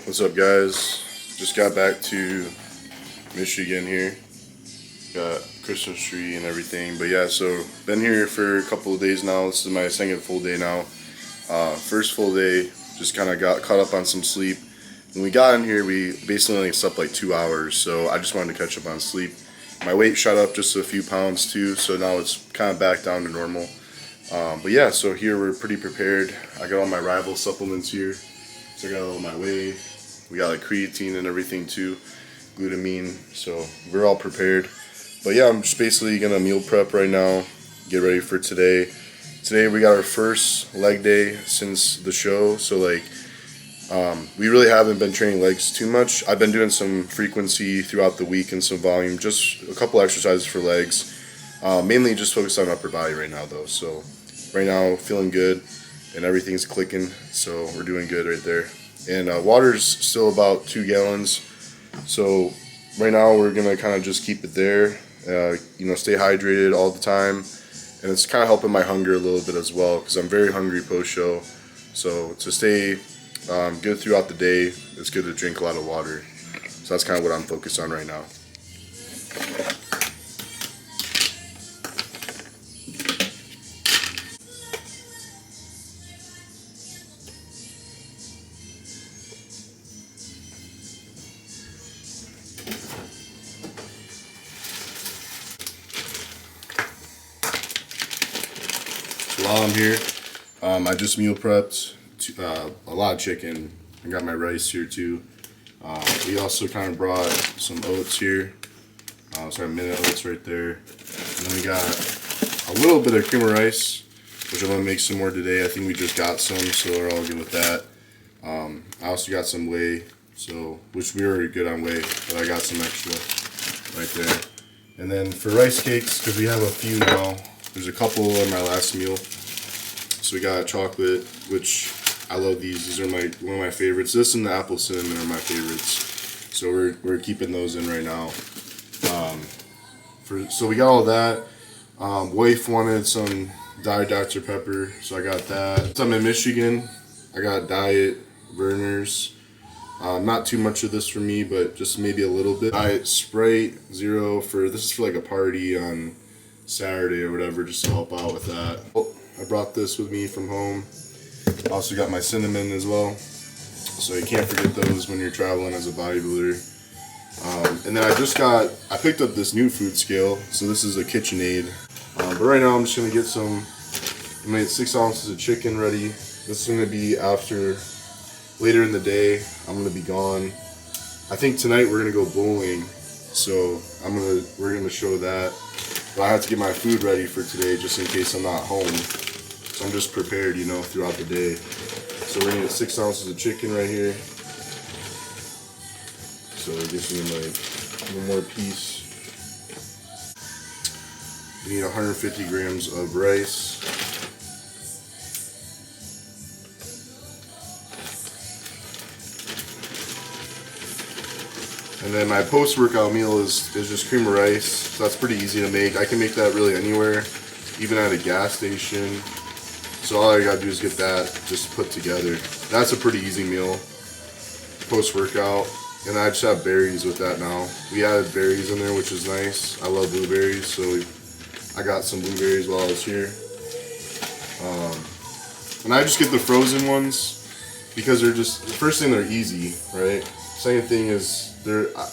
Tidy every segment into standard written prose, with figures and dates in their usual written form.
What's up, guys? Just got back to Michigan here. Got Christmas tree and everything. But yeah, so been here for a couple of days now. This is my second full day now. First full day, just kind of got caught up on some sleep. When we got in here, we basically only slept like 2 hours, so I just wanted to catch up on sleep. My weight shot up just a few pounds too, so now it's kind of back down to normal. But yeah, so here we're pretty prepared. I got all my rival supplements here. So I got all my whey. We got like creatine and everything too, glutamine. So we're all prepared. But yeah, I'm just basically gonna meal prep right now, get ready for today. Today we got our first leg day since the show. So like, we really haven't been training legs too much. I've been doing some frequency throughout the week and some volume, just a couple exercises for legs. Mainly just focused on upper body right now though. So right now feeling good and everything's clicking. So we're doing good right there. And water's still about 2 gallons. So right now we're gonna kind of just keep it there. Stay hydrated all the time. And it's kind of helping my hunger a little bit as well because I'm very hungry post-show. So to stay good throughout the day, it's good to drink a lot of water. So that's kind of what I'm focused on right now. While I'm here, I just meal prepped a lot of chicken. I got my rice here too. We also kind of brought some oats here. Sorry, minute oats right there. And then we got a little bit of cream of rice, which I'm gonna make some more today. I think we just got some, so we're all good with that. I also got some whey, which we were already good on whey, but I got some extra right there. And then for rice cakes, because we have a few now. There's a couple in my last meal. So we got chocolate, which I love these. These are one of my favorites. This and the apple cinnamon are my favorites. So we're keeping those in right now. So we got all that. Wife wanted some Diet Dr. Pepper, so I got that. So I'm in Michigan. I got Diet Burners. Not too much of this for me, but just maybe a little bit. Diet Sprite Zero this is for like a party on Saturday or whatever, just to help out with that. I brought this with me from home. Also got my cinnamon as well, so you can't forget those when you're traveling as a bodybuilder. And then I picked up this new food scale. So this is a KitchenAid. But right now I'm just gonna get I made 6 ounces of chicken ready. This is gonna be later in the day. I'm gonna be gone. I think tonight we're gonna go bowling, so we're gonna show that. But I have to get my food ready for today just in case I'm not home. So I'm just prepared, throughout the day. So we're gonna get 6 ounces of chicken right here. So it gives me like one more piece. We need 150 grams of rice. And then my post-workout meal is just cream of rice. So that's pretty easy to make. I can make that really anywhere, even at a gas station. So all I gotta do is get that just put together. That's a pretty easy meal, post-workout. And I just have berries with that now. We added berries in there, which is nice. I love blueberries, so I got some blueberries while I was here. And I just get the frozen ones because first thing, they're easy, right? Second thing is,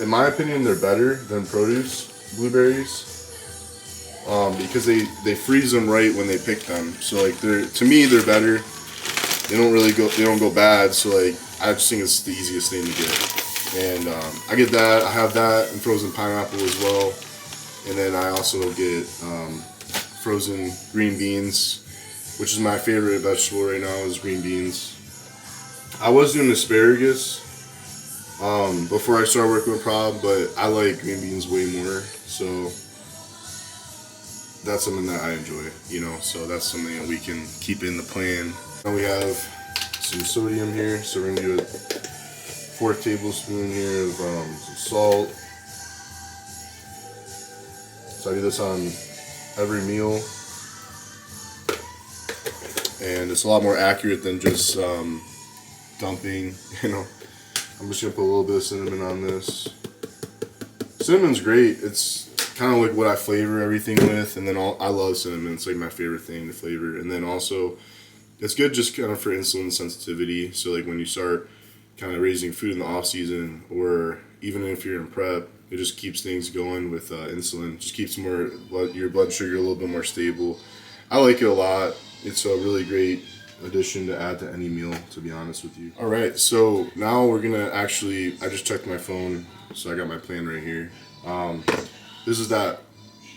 in my opinion, they're better than produce blueberries. Because they freeze them right when they pick them. So like to me they're better. They don't go bad. So like I just think it's the easiest thing to get. And I get that. I have that and frozen pineapple as well. And then I also get frozen green beans, which is my favorite vegetable right now is green beans. I was doing asparagus before I started working with Prob, but I like green beans way more. So that's something that I enjoy, so that's something that we can keep in the plan. Now we have some sodium here, so we're gonna do a 4 tablespoons here of some salt. So I do this on every meal, and it's a lot more accurate than just dumping, I'm just gonna put a little bit of cinnamon on this. Cinnamon's great. It's kind of like what I flavor everything with, and then I love cinnamon. It's like my favorite thing to flavor. And then also, it's good just kind of for insulin sensitivity. So like when you start kind of raising food in the off season, or even if you're in prep, it just keeps things going with insulin. Just keeps your blood sugar a little bit more stable. I like it a lot. It's a really great addition to add to any meal, to be honest with you. All right, so now we're gonna I just checked my phone, so I got my plan right here. This is that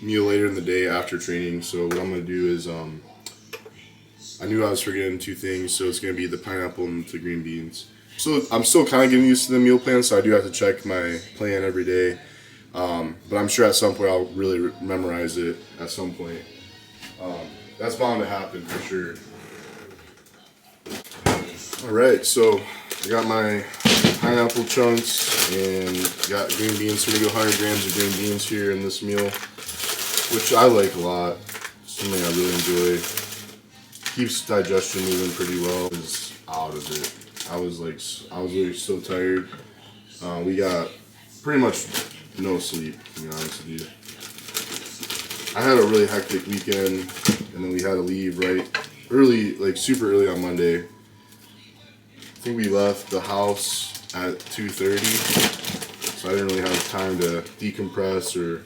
meal later in the day after training. So what I'm gonna do is, I knew I was forgetting two things, so it's gonna be the pineapple and the green beans. So I'm still kind of getting used to the meal plan, so I do have to check my plan every day. But I'm sure at some point I'll really memorize it at some point. That's bound to happen for sure. All right, so I got my pineapple chunks and got green beans. So I'm gonna go 100 grams of green beans here in this meal, which I like a lot. Something I really enjoy. Keeps digestion moving pretty well. Is out of it. I was really so tired. We got pretty much no sleep, to be honest with you. I had a really hectic weekend, and then we had to leave early, like super early on Monday. I think we left the house at 2:30, so I didn't really have time to decompress or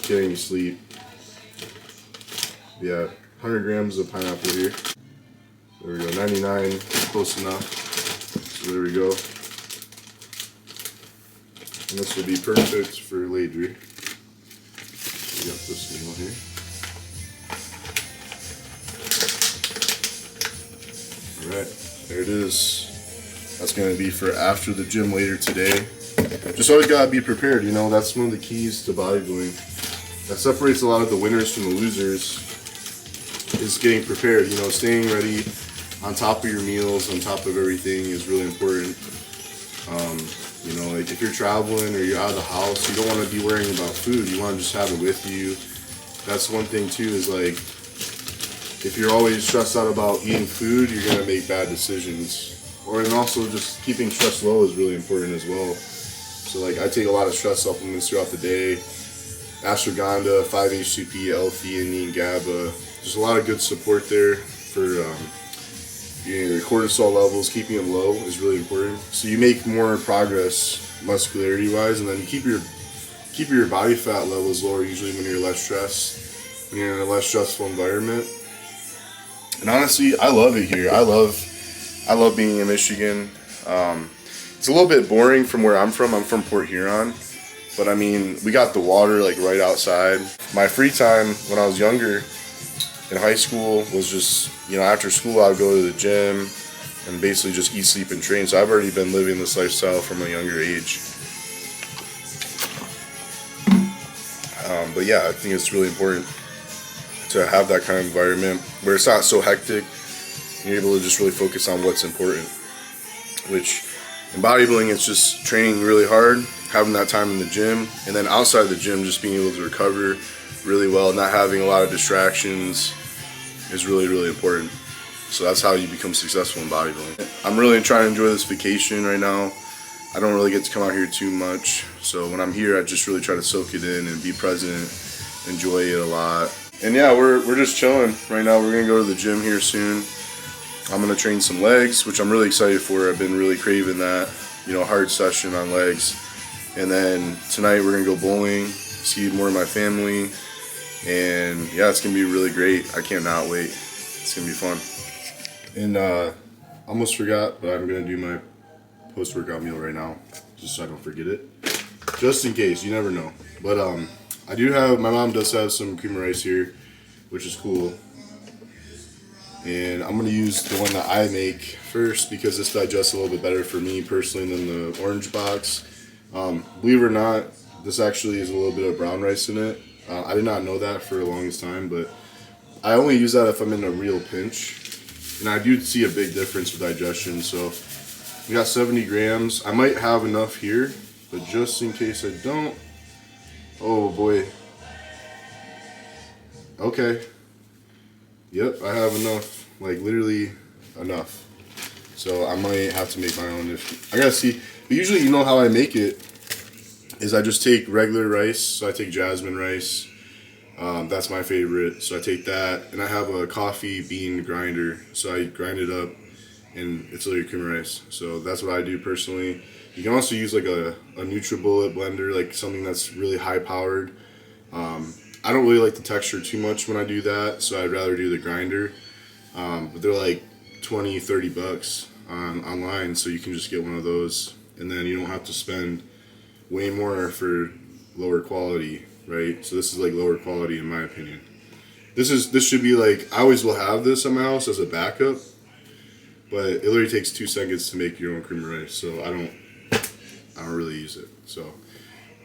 get any sleep. Yeah, 100 grams of pineapple here. There we go, 99, close enough. So there we go. And this will be perfect for Ladry. We got this meal here. Alright, there it is. That's going to be for after the gym later today. Just always got to be prepared, you know, that's one of the keys to bodybuilding. That separates a lot of the winners from the losers, is getting prepared, you know, staying ready, on top of your meals, on top of everything is really important. You know, like if you're traveling or you're out of the house, you don't want to be worrying about food. You want to just have it with you. That's one thing too, is like, if you're always stressed out about eating food, you're going to make bad decisions. And also just keeping stress low is really important as well. So like I take a lot of stress supplements throughout the day. Ashwagandha, 5-HTP, L-theanine, GABA. There's a lot of good support there for your cortisol levels. Keeping them low is really important. So you make more progress muscularity wise, and then you keep your body fat levels lower usually when you're less stressed, when you're in a less stressful environment. And honestly, I love it here. I love being in Michigan. It's a little bit boring from where I'm from. I'm from Port Huron, but I mean, we got the water like right outside. My free time when I was younger in high school was just, you know, after school I'd go to the gym and basically just eat, sleep, and train. So I've already been living this lifestyle from a younger age. But yeah, I think it's really important to have that kind of environment where it's not so hectic. You're able to just really focus on what's important, which in bodybuilding, it's just training really hard, having that time in the gym, and then outside the gym, just being able to recover really well, not having a lot of distractions is really, really important. So that's how you become successful in bodybuilding. I'm really trying to enjoy this vacation right now. I don't really get to come out here too much, so when I'm here, I just really try to soak it in and be present, enjoy it a lot. And yeah, we're just chilling right now. We're gonna go to the gym here soon. I'm gonna train some legs, which I'm really excited for. I've been really craving that, you know, hard session on legs. And then tonight we're gonna go bowling, see more of my family, and yeah, it's gonna be really great. I cannot wait. It's gonna be fun. And almost forgot, but I'm gonna do my post-workout meal right now, just so I don't forget it. Just in case, you never know. But my mom does have some cream of rice here, which is cool. And I'm going to use the one that I make first because this digests a little bit better for me personally than the orange box. Believe it or not, this actually is a little bit of brown rice in it. I did not know that for the longest time, but I only use that if I'm in a real pinch. And I do see a big difference with digestion. So we got 70 grams. I might have enough here, but just in case I don't, oh boy. Okay. Yep, I have enough, like literally enough. So I might have to make my own. I gotta see. But usually, you know how I make it is I just take regular rice. So I take jasmine rice. That's my favorite. So I take that, and I have a coffee bean grinder. So I grind it up, and it's literally cream of rice. So that's what I do personally. You can also use like a NutriBullet blender, like something that's really high powered. I don't really like the texture too much when I do that, so I'd rather do the grinder. But they're like $20-$30 online, so you can just get one of those, and then you don't have to spend way more for lower quality, right? So this is like lower quality in my opinion. This should be like, I always will have this at my house as a backup, but it literally takes 2 seconds to make your own cream of rice, so I don't really use it. So,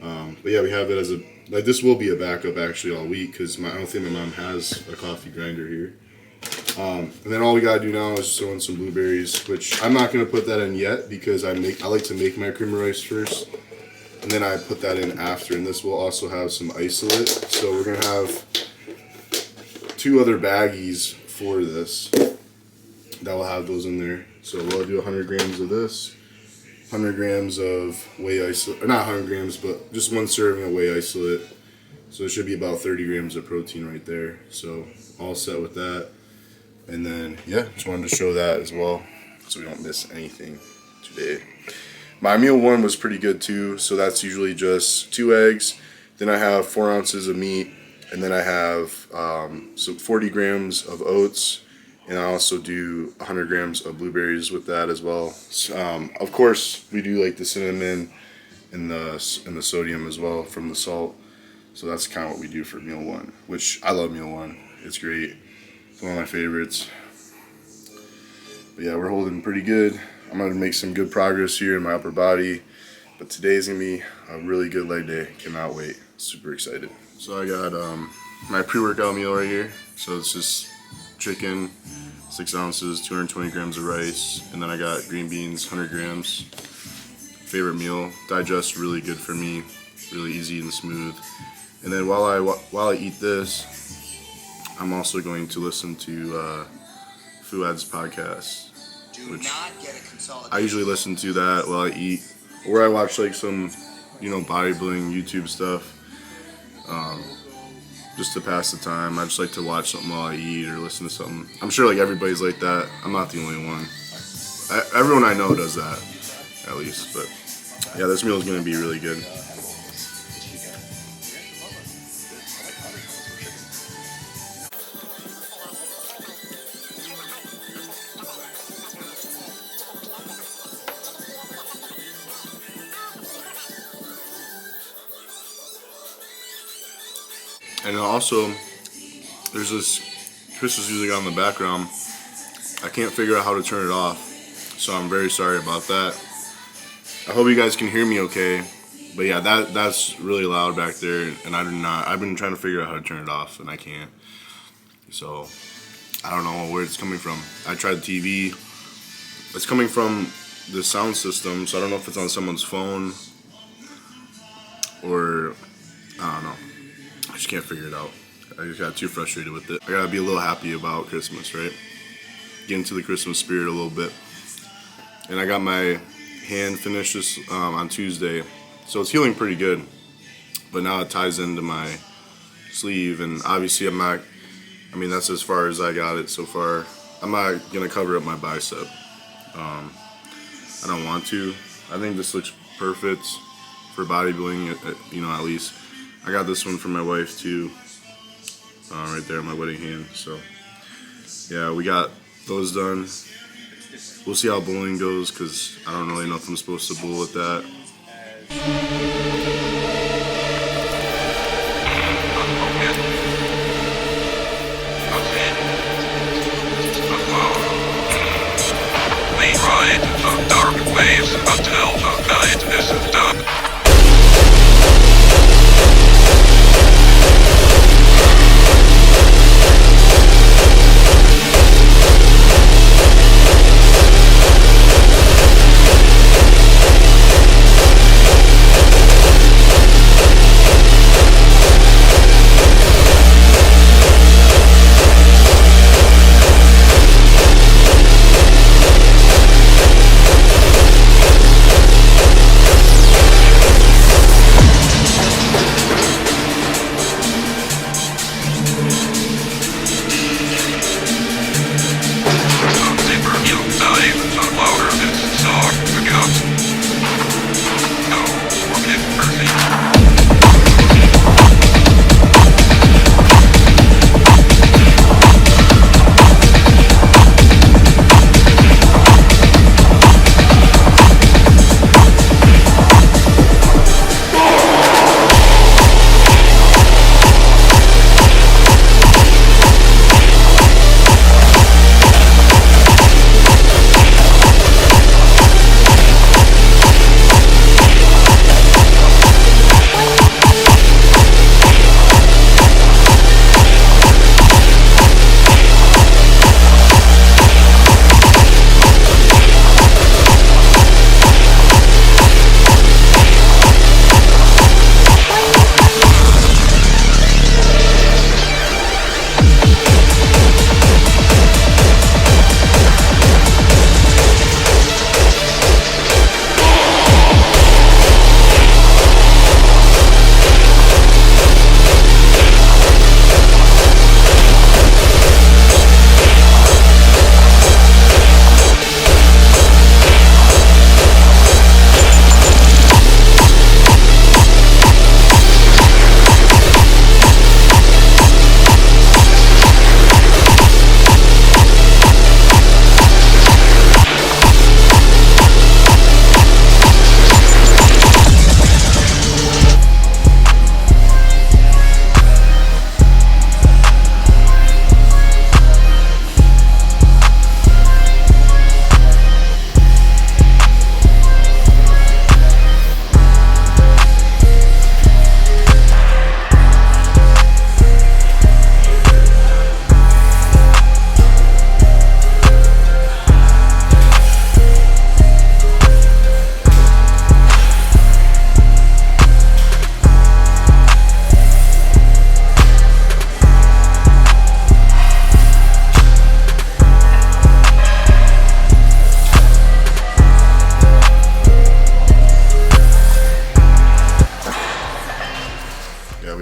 but yeah, we have it as a, like, this will be a backup actually all week because I don't think my mom has a coffee grinder here. And then all we gotta do now is throw in some blueberries, which I'm not gonna put that in yet because I like to make my cream of rice first, and then I put that in after. And this will also have some isolate, so we're gonna have 2 other baggies for this that will have those in there. So we'll do 100 grams of this, 100 grams of whey isolate, or not 100 grams, but just 1 serving of whey isolate. So it should be about 30 grams of protein right there. So all set with that. And then, yeah, just wanted to show that as well so we don't miss anything today. My meal 1 was pretty good too. So that's usually just 2 eggs. Then I have 4 ounces of meat. And then I have 40 grams of oats. And I also do 100 grams of blueberries with that as well. Of course, we do like the cinnamon and the sodium as well from the salt. So that's kind of what we do for meal 1, which I love meal 1. It's great. It's one of my favorites. But yeah, we're holding pretty good. I'm going to make some good progress here in my upper body. But today's going to be a really good leg day. Cannot wait. Super excited. So I got my pre-workout meal right here. So it's just chicken, 6 ounces, 220 grams of rice, and then I got green beans, 100 grams. Favorite meal, digests really good for me, really easy and smooth. And then while I eat this, I'm also going to listen to Fuad's podcast, which I usually listen to that while I eat, or I watch like some, bodybuilding YouTube stuff. Just to pass the time. I just like to watch something while I eat or listen to something. I'm sure like everybody's like that. I'm not the only one. Everyone I know does that, at least. But yeah, this meal is going to be really good. And also, there's this Christmas music on in the background. I can't figure out how to turn it off, so I'm very sorry about that. I hope you guys can hear me okay. But yeah, that's really loud back there, and I've been trying to figure out how to turn it off, and I can't. So, I don't know where it's coming from. I tried the TV. It's coming from the sound system, so I don't know if it's on someone's phone or, I don't know. I just can't figure it out. I just got too frustrated with it. I gotta be a little happy about Christmas, right? Get into the Christmas spirit a little bit. And I got my hand finished this on Tuesday, so it's healing pretty good. But now it ties into my sleeve, and obviously that's as far as I got it so far. I'm not gonna cover up my bicep. I don't want to. I think this looks perfect for bodybuilding, at least. I got this one from my wife too, right there on my wedding hand. So yeah, we got those done. We'll see how bowling goes because I don't really know if I'm supposed to bowl with that. We ride the dark waves until the night is done.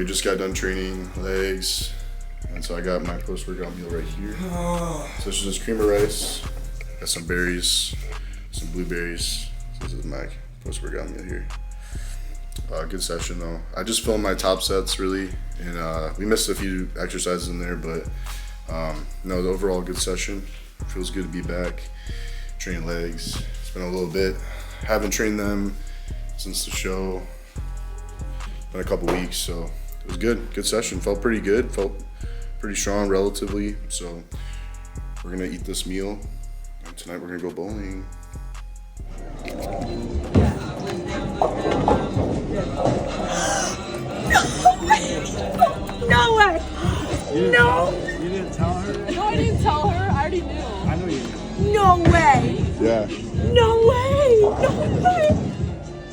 we just got done training legs, and so I got my post-workout meal right here. So this is just cream of rice, got some berries, some blueberries. So this is my post-workout meal here. Good session though. I just filmed my top sets really, and we missed a few exercises in there, but no, the overall good session. Feels good to be back training legs. It's been a little bit. Haven't trained them since the show. Been a couple weeks, so it was good. Good session. Felt pretty good. Felt pretty strong relatively. So we're gonna eat this meal, and tonight we're gonna go bowling. No way! No! You didn't tell her? No, I didn't tell her. I already knew. I know you knew. No way! Yeah. No way! No way!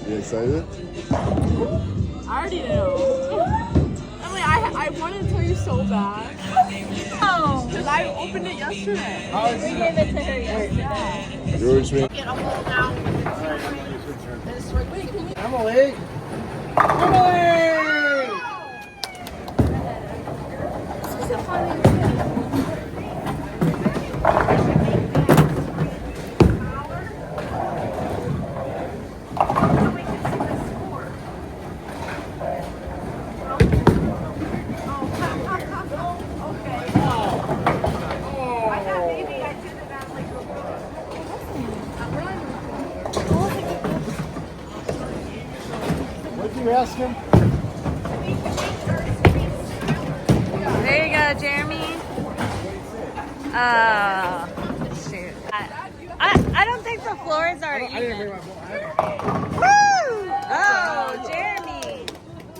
You excited? I already knew. Emily, I wanted to tell you so bad. Oh! Because I opened it yesterday. We gave it to her yesterday. Yours, man. Get a hold now. Wait, can you? Emily! Emily! This is funny. What did you ask him? There you go, Jeremy. Oh, shoot. I don't think the floors are I didn't bring even. my ball. Woo! Oh, Jeremy.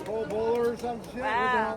Bowler or some shit? Wow.